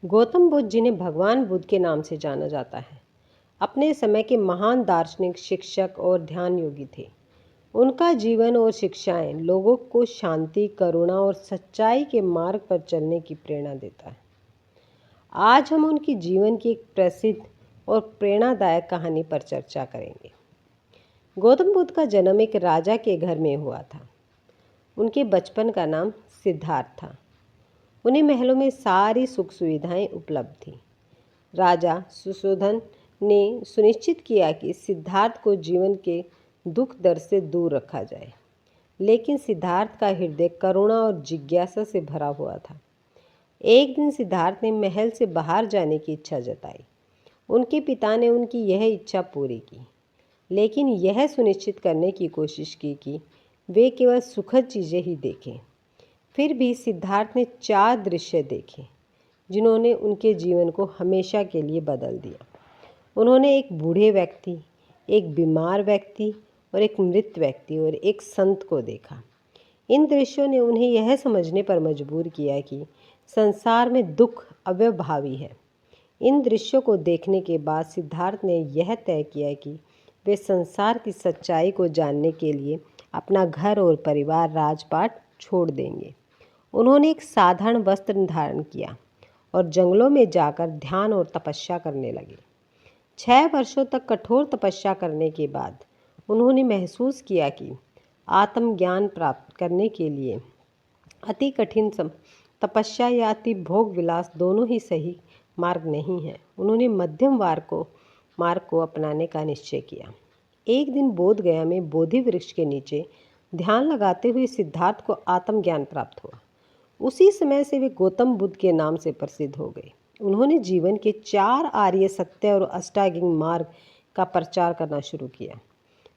गौतम बुद्ध, जिन्हें भगवान बुद्ध के नाम से जाना जाता है, अपने समय के महान दार्शनिक, शिक्षक और ध्यान योगी थे। उनका जीवन और शिक्षाएं लोगों को शांति, करुणा और सच्चाई के मार्ग पर चलने की प्रेरणा देता है। आज हम उनकी जीवन की एक प्रसिद्ध और प्रेरणादायक कहानी पर चर्चा करेंगे। गौतम बुद्ध का जन्म एक राजा के घर में हुआ था। उनके बचपन का नाम सिद्धार्थ था। उन्हें महलों में सारी सुख सुविधाएं उपलब्ध थीं। राजा सुशोधन ने सुनिश्चित किया कि सिद्धार्थ को जीवन के दुख दर्द से दूर रखा जाए, लेकिन सिद्धार्थ का हृदय करुणा और जिज्ञासा से भरा हुआ था। एक दिन सिद्धार्थ ने महल से बाहर जाने की इच्छा जताई। उनके पिता ने उनकी यह इच्छा पूरी की, लेकिन यह सुनिश्चित करने की कोशिश की कि वे केवल सुखद चीज़ें ही देखें। फिर भी सिद्धार्थ ने 4 दृश्य देखे जिन्होंने उनके जीवन को हमेशा के लिए बदल दिया। उन्होंने एक बूढ़े व्यक्ति, एक बीमार व्यक्ति और एक मृत व्यक्ति और एक संत को देखा। इन दृश्यों ने उन्हें यह समझने पर मजबूर किया कि संसार में दुख अव्यवभावी है। इन दृश्यों को देखने के बाद सिद्धार्थ ने यह तय किया कि वे संसार की सच्चाई को जानने के लिए अपना घर और परिवार, राजपाट छोड़ देंगे। उन्होंने एक साधारण वस्त्र धारण किया और जंगलों में जाकर ध्यान और तपस्या करने लगे। 6 वर्षों तक कठोर तपस्या करने के बाद उन्होंने महसूस किया कि आत्मज्ञान प्राप्त करने के लिए अति कठिन तपस्या या अति भोग विलास दोनों ही सही मार्ग नहीं है। उन्होंने मध्यम मार्ग को अपनाने का निश्चय किया। एक दिन बोध गया में बोधि वृक्ष के नीचे ध्यान लगाते हुए सिद्धार्थ को आत्मज्ञान प्राप्त हुआ। उसी समय से वे गौतम बुद्ध के नाम से प्रसिद्ध हो गए। उन्होंने जीवन के 4 आर्य सत्य और अष्टांगिक मार्ग का प्रचार करना शुरू किया,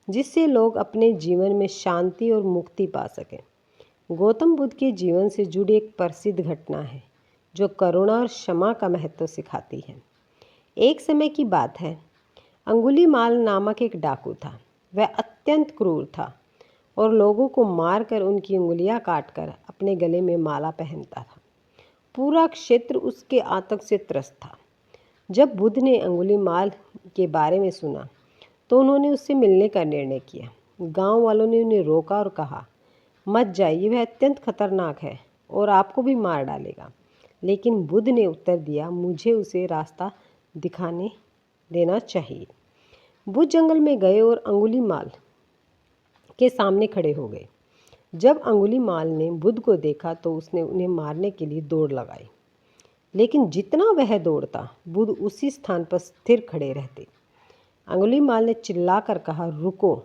जिससे लोग अपने जीवन में शांति और मुक्ति पा सकें। गौतम बुद्ध के जीवन से जुड़ी एक प्रसिद्ध घटना है जो करुणा और क्षमा का महत्व सिखाती है। एक समय की बात है, अंगुलीमाल नामक एक डाकू था। वह अत्यंत क्रूर था और लोगों को मारकर उनकी उंगलियां काटकर अपने गले में माला पहनता था। पूरा क्षेत्र उसके आतंक से त्रस्त था। जब बुद्ध ने अंगुलीमाल के बारे में सुना तो उन्होंने उससे मिलने का निर्णय किया। गांव वालों ने उन्हें रोका और कहा, मत जाइए, वह अत्यंत खतरनाक है और आपको भी मार डालेगा। लेकिन बुद्ध ने उत्तर दिया, मुझे उसे रास्ता दिखाने देना चाहिए। बुद्ध जंगल में गए और अंगुलीमाल के सामने खड़े हो गए। जब अंगुलीमाल ने बुद्ध को देखा तो उसने उन्हें मारने के लिए दौड़ लगाई, लेकिन जितना वह दौड़ता बुद्ध उसी स्थान पर स्थिर खड़े रहते। अंगुलीमाल ने चिल्लाकर कहा, रुको।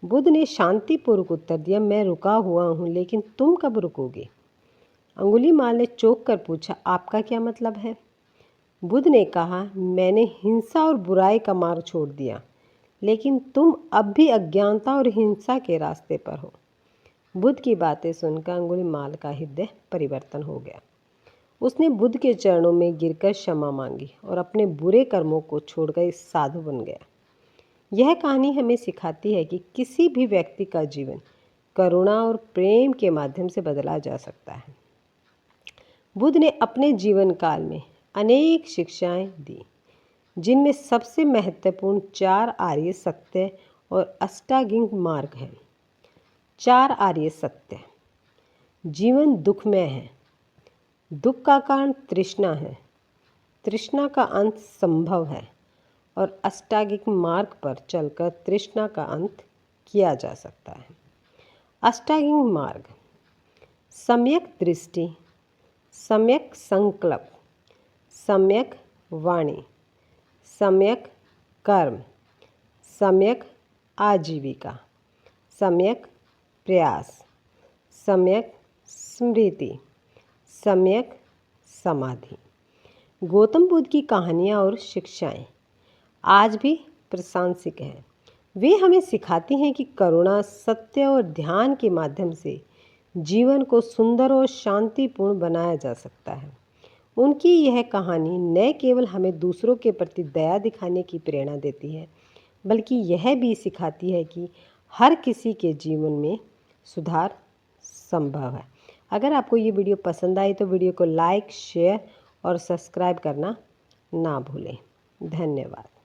बुद्ध ने शांतिपूर्वक उत्तर दिया, मैं रुका हुआ हूँ, लेकिन तुम कब रुकोगे? अंगुलीमाल ने चौंक कर पूछा, आपका क्या मतलब है? बुद्ध ने कहा, मैंने हिंसा और बुराई का मार्ग छोड़ दिया, लेकिन तुम अब भी अज्ञानता और हिंसा के रास्ते पर हो। बुद्ध की बातें सुनकर अंगुलीमाल का हृदय परिवर्तन हो गया। उसने बुद्ध के चरणों में गिरकर क्षमा मांगी और अपने बुरे कर्मों को छोड़कर एक साधु बन गया। यह कहानी हमें सिखाती है कि किसी भी व्यक्ति का जीवन करुणा और प्रेम के माध्यम से बदला जा सकता है। बुद्ध ने अपने जीवन काल में अनेक शिक्षाएं दी, जिनमें सबसे महत्वपूर्ण 4 आर्य सत्य और अष्टांगिक मार्ग हैं। 4 आर्य सत्य। जीवन दुखमय है। दुख का कारण तृष्णा है। तृष्णा का अंत संभव है और अष्टांगिक मार्ग पर चलकर तृष्णा का अंत किया जा सकता है। अष्टांगिक मार्ग: सम्यक दृष्टि, सम्यक संकल्प, सम्यक वाणी, सम्यक कर्म, सम्यक आजीविका, सम्यक प्रयास, सम्यक स्मृति, सम्यक समाधि। गौतम बुद्ध की कहानियाँ और शिक्षाएं आज भी प्रासंगिक हैं। वे हमें सिखाती हैं कि करुणा, सत्य और ध्यान के माध्यम से जीवन को सुंदर और शांतिपूर्ण बनाया जा सकता है। उनकी यह कहानी न केवल हमें दूसरों के प्रति दया दिखाने की प्रेरणा देती है, बल्कि यह भी सिखाती है कि हर किसी के जीवन में सुधार संभव है। अगर आपको ये वीडियो पसंद आई तो वीडियो को लाइक, शेयर और सब्सक्राइब करना ना भूलें। धन्यवाद।